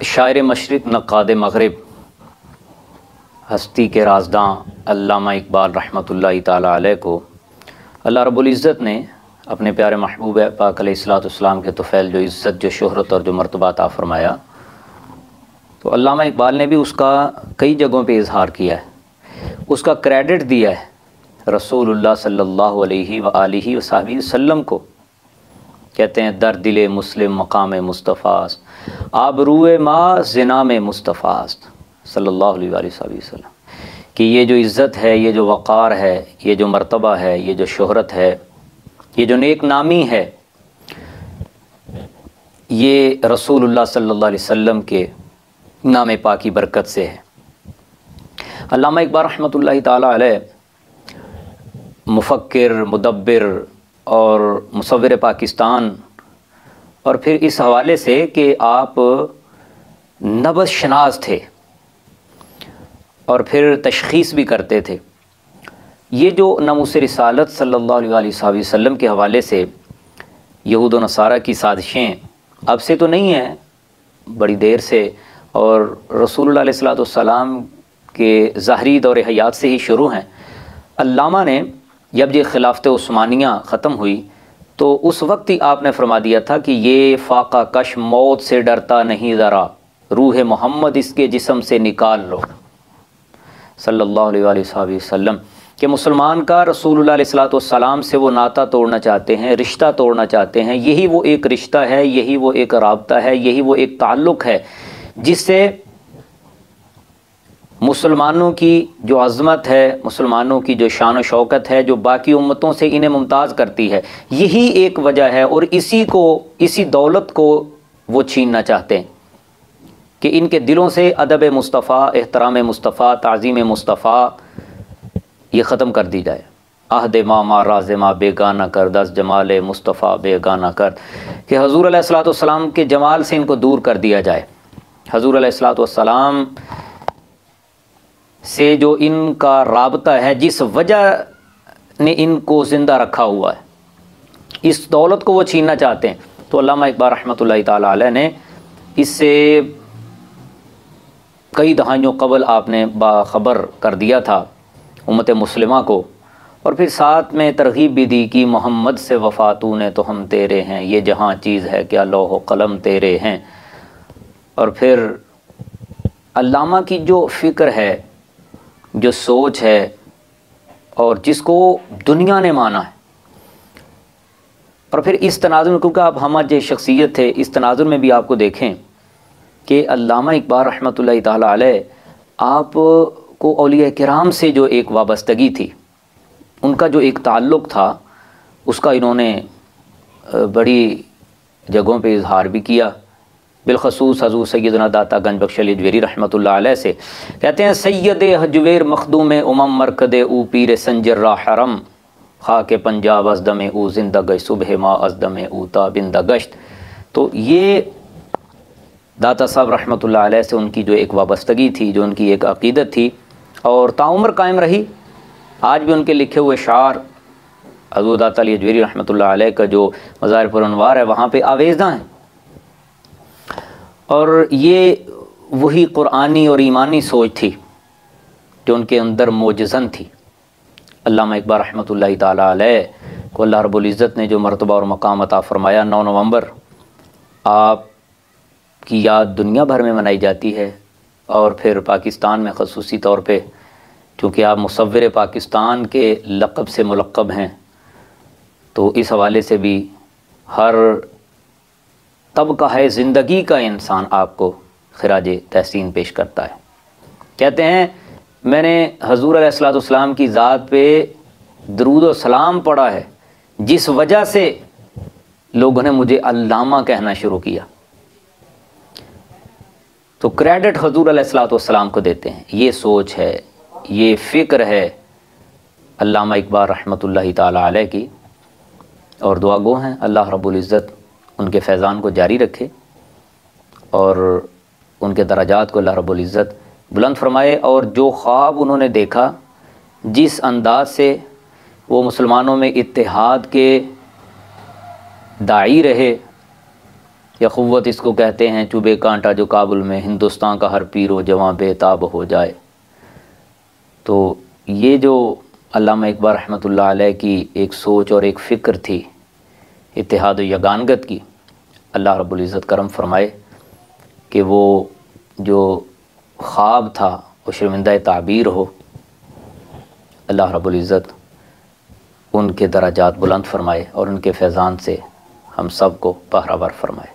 شاعر مشرق نقاد مغرب ہستی کے رازداں علامہ اقبال رحمۃ اللہ تعالیٰ علیہ کو اللہ رب العزت نے اپنے پیارے محبوب پاک علیہ الصلوۃ والسلام کے طفیل جو عزت، جو شہرت اور جو مرتبہ عطا فرمایا، تو علامہ اقبال نے بھی اس کا کئی جگہوں پہ اظہار کیا ہے، اس کا کریڈٹ دیا ہے رسول اللہ صلی اللہ علیہ وآلہ وصحبہ وسلم کو۔ کہتے ہیں در دل مسلم مقام مصطفیٰ آبروئے ما زنا میں مصطفیٰ صلی اللہ علیہ وآلہ وسلم، کہ یہ جو عزت ہے، یہ جو وقار ہے، یہ جو مرتبہ ہے، یہ جو شہرت ہے، یہ جو نیک نامی ہے، یہ رسول اللہ صلی اللہ علیہ وسلم کے نام پاک کی برکت سے ہے۔ علامہ اقبال رحمۃ اللہ تعالیٰ علیہ مفکر، مدبر اور مصور پاکستان، اور پھر اس حوالے سے کہ آپ نبض شناس تھے اور پھر تشخیص بھی کرتے تھے۔ یہ جو ناموس رسالت صلی اللہ علیہ وآلہ وسلم کے حوالے سے یہود و نصارہ کی سازشیں اب سے تو نہیں ہیں، بڑی دیر سے، اور رسول اللہ علیہ الصلوۃ والسلام کے ظاہری دور حیات سے ہی شروع ہیں۔ علامہ نے جب یہ خلافت عثمانیہ ختم ہوئی تو اس وقت ہی آپ نے فرما دیا تھا کہ یہ فاقہ کش موت سے ڈرتا نہیں ذرا، روح محمد اس کے جسم سے نکال لو، صلی اللہ علیہ وآلہ وسلم، کہ مسلمان کا رسول اللہ علیہ الصلوۃ والسلام سے وہ ناطہ توڑنا چاہتے ہیں، رشتہ توڑنا چاہتے ہیں، یہی وہ ایک رشتہ ہے، یہی وہ ایک رابطہ ہے، یہی وہ ایک تعلق ہے جس سے مسلمانوں کی جو عظمت ہے، مسلمانوں کی جو شان و شوکت ہے، جو باقی امتوں سے انہیں ممتاز کرتی ہے، یہی ایک وجہ ہے، اور اسی دولت کو وہ چھیننا چاہتے ہیں کہ ان کے دلوں سے ادب مصطفیٰ، احترام مصطفیٰ، تعظیم مصطفیٰ یہ ختم کر دی جائے۔ عہد ما راز ما بیگانہ کر، دس جمال مصطفیٰ بیگانہ کر، کہ حضور علیہ الصلوۃ والسلام کے جمال سے ان کو دور کر دیا جائے۔ حضور علیہ الصلوۃ والسلام سے جو ان کا رابطہ ہے، جس وجہ نے ان کو زندہ رکھا ہوا ہے، اس دولت کو وہ چھیننا چاہتے ہیں۔ تو علامہ اقبال رحمۃ اللہ تعالیٰ علیہ نے اس سے کئی دہائیوں قبل آپ نے باخبر کر دیا تھا امت مسلمہ کو، اور پھر ساتھ میں ترغیب بھی دی کہ محمد سے وفاتوں نے تو ہم تیرے ہیں، یہ جہاں چیز ہے کیا لوح و قلم تیرے ہیں۔ اور پھر علامہ کی جو فکر ہے، جو سوچ ہے، اور جس کو دنیا نے مانا ہے، اور پھر اس تناظر میں، کیونکہ آپ ہمہ جو شخصیت تھے، اس تناظر میں بھی آپ کو دیکھیں کہ علامہ اقبال رحمۃ اللہ تعالیٰ علیہ آپ کو اولیاء کرام سے جو ایک وابستگی تھی، ان کا جو ایک تعلق تھا، اس کا انہوں نے بڑی جگہوں پہ اظہار بھی کیا، بالخصوص حضور سیدنا داتا گنج بخش علی اجویری رحمۃ اللہ علیہ سے کہتے ہیں: سید حجویر مخدوم امم مرکد او پیر سنجر را حرم، خاک پنجاب از دم او زندہ گشت، صبح ما از دم او تابندہ گشت۔ تو یہ داتا صاحب رحمۃ اللہ علیہ سے ان کی جو ایک وابستگی تھی، جو ان کی ایک عقیدت تھی، اور تعمر قائم رہی۔ آج بھی ان کے لکھے ہوئے اشعار حضور داتا علی اجویری رحمۃ اللہ علیہ کا جو مزار پر انوار ہے، وہاں پہ آویزاں ہیں، اور یہ وہی قرآنی اور ایمانی سوچ تھی جو ان کے اندر موجزن تھی۔ علامہ اقبال رحمۃ اللہ تعالیٰ علیہ کو اللہ رب العزت نے جو مرتبہ اور مقام عطا فرمایا، 9 نومبر آپ کی یاد دنیا بھر میں منائی جاتی ہے، اور پھر پاکستان میں خصوصی طور پہ، چونکہ آپ مصور پاکستان کے لقب سے ملقب ہیں، تو اس حوالے سے بھی ہر طبقہ ہے زندگی کا انسان آپ کو خراج تحسین پیش کرتا ہے۔ کہتے ہیں میں نے حضور علیہ الصلوۃ والسلام کی ذات پہ درود و سلام پڑھا ہے، جس وجہ سے لوگوں نے مجھے علامہ کہنا شروع کیا۔ تو کریڈٹ حضور علیہ الصلوۃ والسلام کو دیتے ہیں۔ یہ سوچ ہے، یہ فکر ہے علامہ اقبال رحمۃ اللہ تعالیٰ علیہ کی، اور دعا گو ہیں اللہ رب العزت ان کے فیضان کو جاری رکھے، اور ان کے درجات کو اللہ رب العزت بلند فرمائے۔ اور جو خواب انہوں نے دیکھا، جس انداز سے وہ مسلمانوں میں اتحاد کے داعی رہے، یا قوت اس کو کہتے ہیں چوبے کانٹا جو کابل میں ہندوستان کا ہر پیر و جواں بے تاب ہو جائے۔ تو یہ جو علامہ اقبال رحمۃ اللہ علیہ کی ایک سوچ اور ایک فکر تھی اتحاد و یگانگت کی، اللہ رب العزت کرم فرمائے کہ وہ جو خواب تھا وہ شرمندہ تعبیر ہو۔ اللہ رب العزت ان کے درجات بلند فرمائے اور ان کے فیضان سے ہم سب کو بہرہ ور فرمائے۔